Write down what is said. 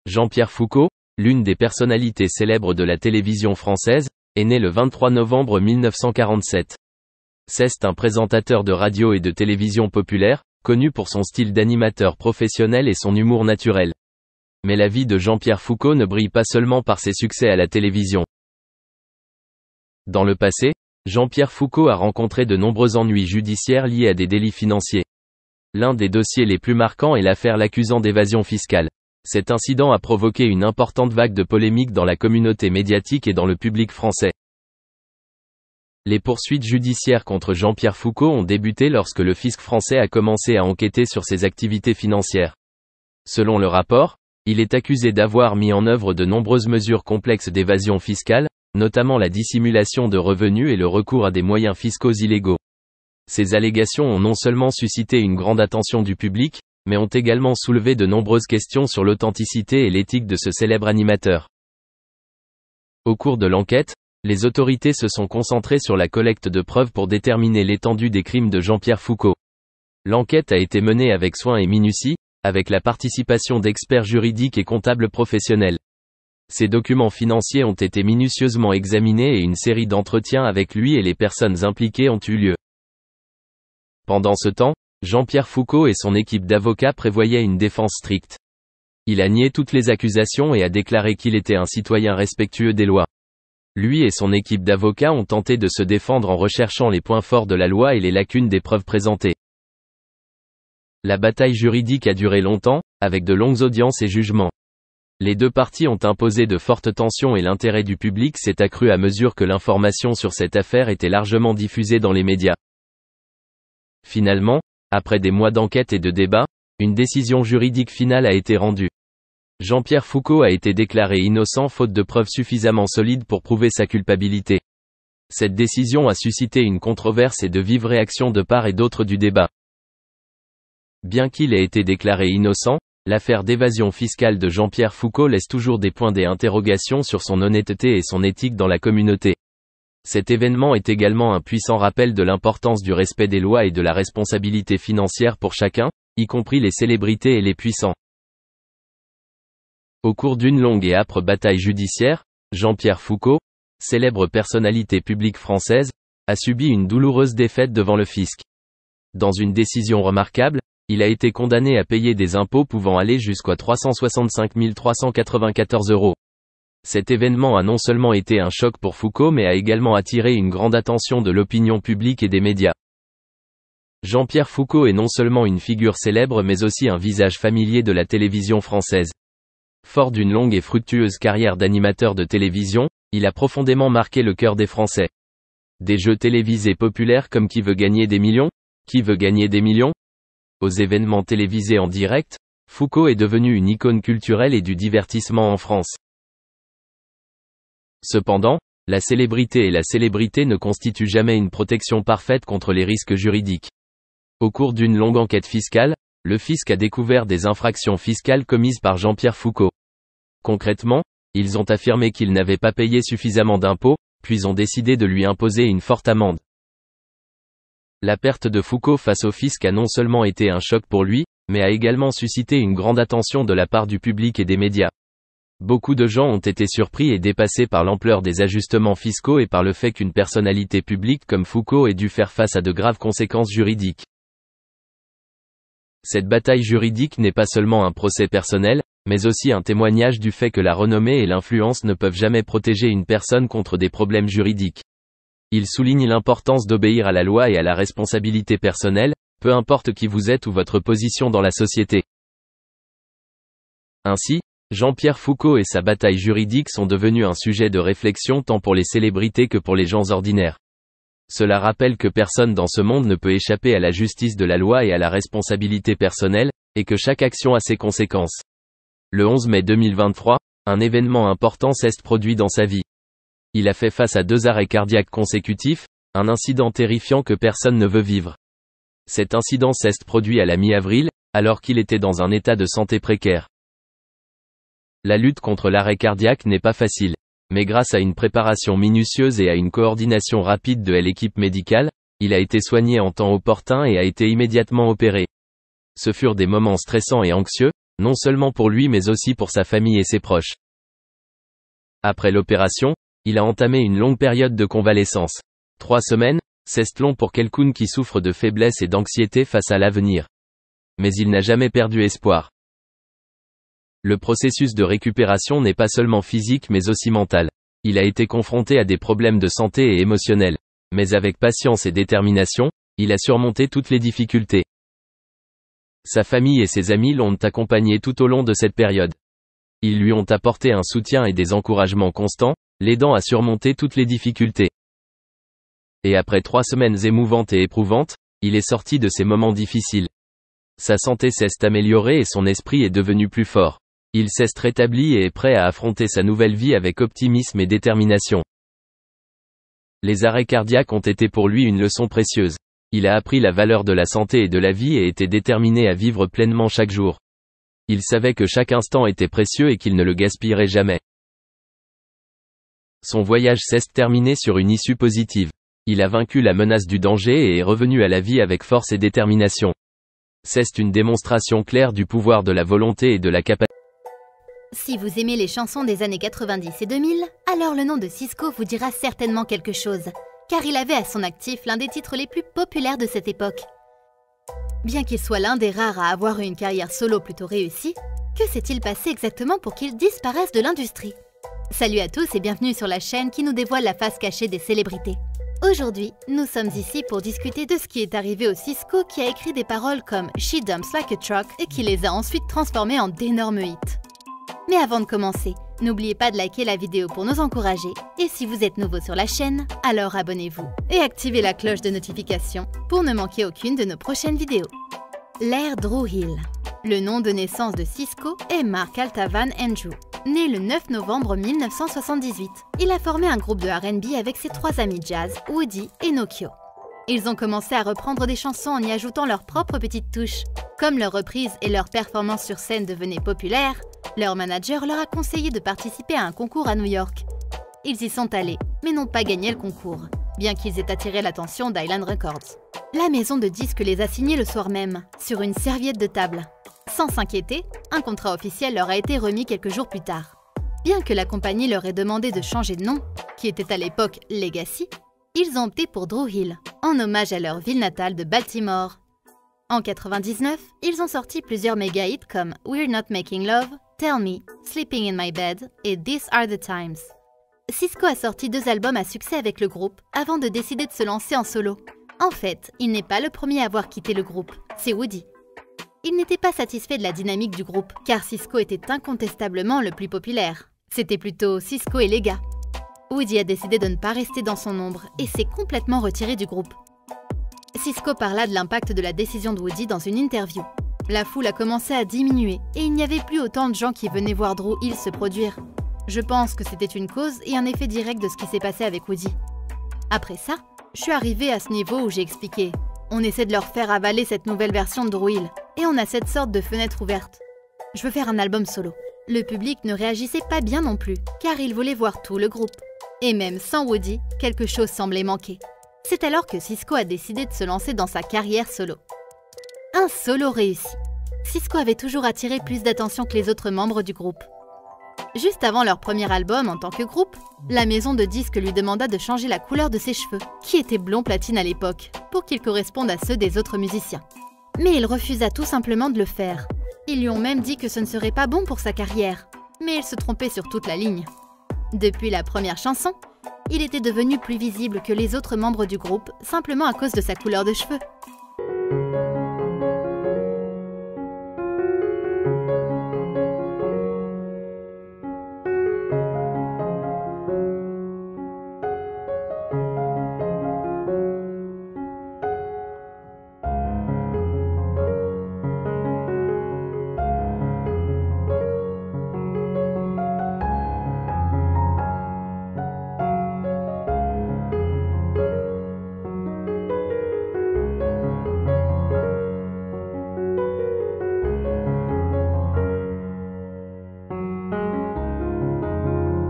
Jean-Pierre Foucault, l'une des personnalités célèbres de la télévision française, est né le 23 novembre 1947. C'est un présentateur de radio et de télévision populaire, connu pour son style d'animateur professionnel et son humour naturel. Mais la vie de Jean-Pierre Foucault ne brille pas seulement par ses succès à la télévision. Dans le passé, Jean-Pierre Foucault a rencontré de nombreux ennuis judiciaires liés à des délits financiers. L'un des dossiers les plus marquants est l'affaire l'accusant d'évasion fiscale. Cet incident a provoqué une importante vague de polémique dans la communauté médiatique et dans le public français. Les poursuites judiciaires contre Jean-Pierre Foucault ont débuté lorsque le fisc français a commencé à enquêter sur ses activités financières. Selon le rapport, il est accusé d'avoir mis en œuvre de nombreuses mesures complexes d'évasion fiscale, notamment la dissimulation de revenus et le recours à des moyens fiscaux illégaux. Ces allégations ont non seulement suscité une grande attention du public, mais ont également soulevé de nombreuses questions sur l'authenticité et l'éthique de ce célèbre animateur. Au cours de l'enquête, les autorités se sont concentrées sur la collecte de preuves pour déterminer l'étendue des crimes de Jean-Pierre Foucault. L'enquête a été menée avec soin et minutie, avec la participation d'experts juridiques et comptables professionnels. Ces documents financiers ont été minutieusement examinés et une série d'entretiens avec lui et les personnes impliquées ont eu lieu. Pendant ce temps, Jean-Pierre Foucault et son équipe d'avocats prévoyaient une défense stricte. Il a nié toutes les accusations et a déclaré qu'il était un citoyen respectueux des lois. Lui et son équipe d'avocats ont tenté de se défendre en recherchant les points forts de la loi et les lacunes des preuves présentées. La bataille juridique a duré longtemps, avec de longues audiences et jugements. Les deux parties ont imposé de fortes tensions et l'intérêt du public s'est accru à mesure que l'information sur cette affaire était largement diffusée dans les médias. Finalement, après des mois d'enquête et de débats, une décision juridique finale a été rendue. Jean-Pierre Foucault a été déclaré innocent faute de preuves suffisamment solides pour prouver sa culpabilité. Cette décision a suscité une controverse et de vives réactions de part et d'autre du débat. Bien qu'il ait été déclaré innocent, l'affaire d'évasion fiscale de Jean-Pierre Foucault laisse toujours des points d'interrogation sur son honnêteté et son éthique dans la communauté. Cet événement est également un puissant rappel de l'importance du respect des lois et de la responsabilité financière pour chacun, y compris les célébrités et les puissants. Au cours d'une longue et âpre bataille judiciaire, Jean-Pierre Foucault, célèbre personnalité publique française, a subi une douloureuse défaite devant le fisc. Dans une décision remarquable, il a été condamné à payer des impôts pouvant aller jusqu'à 365 394 €. Cet événement a non seulement été un choc pour Foucault mais a également attiré une grande attention de l'opinion publique et des médias. Jean-Pierre Foucault est non seulement une figure célèbre mais aussi un visage familier de la télévision française. Fort d'une longue et fructueuse carrière d'animateur de télévision, il a profondément marqué le cœur des Français. Des jeux télévisés populaires comme Qui veut gagner des millions ? Qui veut gagner des millions ? Aux événements télévisés en direct, Foucault est devenu une icône culturelle et du divertissement en France. Cependant, la célébrité et la célébrité ne constituent jamais une protection parfaite contre les risques juridiques. Au cours d'une longue enquête fiscale, le fisc a découvert des infractions fiscales commises par Jean-Pierre Foucault. Concrètement, ils ont affirmé qu'il n'avait pas payé suffisamment d'impôts, puis ont décidé de lui imposer une forte amende. La perte de Foucault face au fisc a non seulement été un choc pour lui, mais a également suscité une grande attention de la part du public et des médias. Beaucoup de gens ont été surpris et dépassés par l'ampleur des ajustements fiscaux et par le fait qu'une personnalité publique comme Foucault ait dû faire face à de graves conséquences juridiques. Cette bataille juridique n'est pas seulement un procès personnel, mais aussi un témoignage du fait que la renommée et l'influence ne peuvent jamais protéger une personne contre des problèmes juridiques. Il souligne l'importance d'obéir à la loi et à la responsabilité personnelle, peu importe qui vous êtes ou votre position dans la société. Ainsi, Jean-Pierre Foucault et sa bataille juridique sont devenus un sujet de réflexion tant pour les célébrités que pour les gens ordinaires. Cela rappelle que personne dans ce monde ne peut échapper à la justice de la loi et à la responsabilité personnelle, et que chaque action a ses conséquences. Le 11 mai 2023, un événement important s'est produit dans sa vie. Il a fait face à 2 arrêts cardiaques consécutifs, un incident terrifiant que personne ne veut vivre. Cet incident s'est produit à la mi-avril, alors qu'il était dans un état de santé précaire. La lutte contre l'arrêt cardiaque n'est pas facile. Mais grâce à une préparation minutieuse et à une coordination rapide de l'équipe médicale, il a été soigné en temps opportun et a été immédiatement opéré. Ce furent des moments stressants et anxieux, non seulement pour lui mais aussi pour sa famille et ses proches. Après l'opération, il a entamé une longue période de convalescence. 3 semaines, c'est long pour quelqu'un qui souffre de faiblesse et d'anxiété face à l'avenir. Mais il n'a jamais perdu espoir. Le processus de récupération n'est pas seulement physique mais aussi mental. Il a été confronté à des problèmes de santé et émotionnels. Mais avec patience et détermination, il a surmonté toutes les difficultés. Sa famille et ses amis l'ont accompagné tout au long de cette période. Ils lui ont apporté un soutien et des encouragements constants, l'aidant à surmonter toutes les difficultés. Et après 3 semaines émouvantes et éprouvantes, il est sorti de ces moments difficiles. Sa santé s'est améliorée et son esprit est devenu plus fort. Il s'est rétabli et est prêt à affronter sa nouvelle vie avec optimisme et détermination. Les arrêts cardiaques ont été pour lui une leçon précieuse. Il a appris la valeur de la santé et de la vie et était déterminé à vivre pleinement chaque jour. Il savait que chaque instant était précieux et qu'il ne le gaspillerait jamais. Son voyage s'est terminé sur une issue positive. Il a vaincu la menace du danger et est revenu à la vie avec force et détermination. C'est une démonstration claire du pouvoir de la volonté et de la capacité. Si vous aimez les chansons des années 90 et 2000, alors le nom de Sisqó vous dira certainement quelque chose, car il avait à son actif l'un des titres les plus populaires de cette époque. Bien qu'il soit l'un des rares à avoir eu une carrière solo plutôt réussie, que s'est-il passé exactement pour qu'il disparaisse de l'industrie? Salut à tous et bienvenue sur la chaîne qui nous dévoile la face cachée des célébrités. Aujourd'hui, nous sommes ici pour discuter de ce qui est arrivé au Sisqó qui a écrit des paroles comme « She dumps like a truck » et qui les a ensuite transformées en d'énormes hits. Mais avant de commencer, n'oubliez pas de liker la vidéo pour nous encourager, et si vous êtes nouveau sur la chaîne, alors abonnez-vous et activez la cloche de notification pour ne manquer aucune de nos prochaines vidéos. L'ère Dru Hill. Le nom de naissance de Sisqó est Mark Altavan Andrew. Né le 9 novembre 1978, il a formé un groupe de R&B avec ses 3 amis jazz, Woody et Nokio. Ils ont commencé à reprendre des chansons en y ajoutant leurs propres petites touches. Comme leurs reprises et leurs performances sur scène devenaient populaires, leur manager leur a conseillé de participer à un concours à New York. Ils y sont allés, mais n'ont pas gagné le concours, bien qu'ils aient attiré l'attention d'Island Records. La maison de disques les a signés le soir même, sur une serviette de table. Sans s'inquiéter, un contrat officiel leur a été remis quelques jours plus tard. Bien que la compagnie leur ait demandé de changer de nom, qui était à l'époque Legacy, ils ont opté pour Dru Hill, en hommage à leur ville natale de Baltimore. En 1999, ils ont sorti plusieurs méga hits comme We're Not Making Love, Tell Me, Sleeping in My Bed et These Are the Times. Sisqó a sorti 2 albums à succès avec le groupe avant de décider de se lancer en solo. En fait, il n'est pas le premier à avoir quitté le groupe, c'est Woody. Il n'était pas satisfait de la dynamique du groupe, car Sisqó était incontestablement le plus populaire. C'était plutôt Sisqó et les gars. Woody a décidé de ne pas rester dans son ombre et s'est complètement retiré du groupe. Sisqó parla de l'impact de la décision de Woody dans une interview. La foule a commencé à diminuer et il n'y avait plus autant de gens qui venaient voir Dru Hill se produire. Je pense que c'était une cause et un effet direct de ce qui s'est passé avec Woody. Après ça, je suis arrivée à ce niveau où j'ai expliqué « On essaie de leur faire avaler cette nouvelle version de Dru Hill et on a cette sorte de fenêtre ouverte. Je veux faire un album solo. » Le public ne réagissait pas bien non plus, car il voulait voir tout le groupe. Et même sans Woody, quelque chose semblait manquer. C'est alors que Sisqó a décidé de se lancer dans sa carrière solo. Un solo réussi. Sisqó avait toujours attiré plus d'attention que les autres membres du groupe. Juste avant leur premier album en tant que groupe, la maison de disques lui demanda de changer la couleur de ses cheveux, qui étaient blond platine à l'époque, pour qu'ils correspondent à ceux des autres musiciens. Mais il refusa tout simplement de le faire. Ils lui ont même dit que ce ne serait pas bon pour sa carrière, mais il se trompait sur toute la ligne. Depuis la première chanson, il était devenu plus visible que les autres membres du groupe, simplement à cause de sa couleur de cheveux.